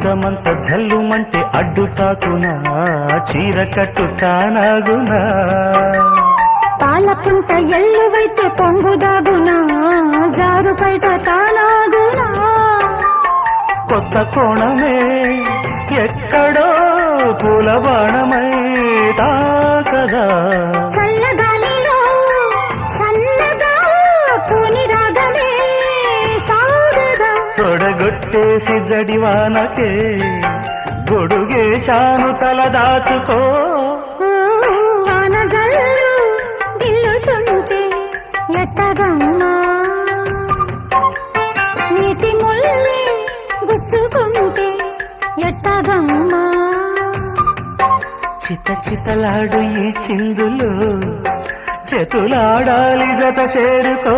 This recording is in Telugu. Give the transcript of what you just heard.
అందమంత జల్లుమంటే అడ్డు తాకునా చీర కట్టు తానాగునా పాలపుంట ఎల్లువైతే పొంగుదాగునా జారు బయట తానాగునా కొత్త కోణమే ఎక్కడో పూల బాణమై తాకదా చల్లగాలిలో సన్నగా కూని రాగమే సాగదా తొడగొట్టేసి జడివానకే గొడుగేశాను తల దాచుకో వాన జల్లు గిల్లుతుంటే ఎట్టగమ్మా నీటి ముల్లి గుచ్చుకుంటే ఎట్టగమ్మా చిత చితలాడు ఈ చిందులు చేతులాడాలి జత చేరుకో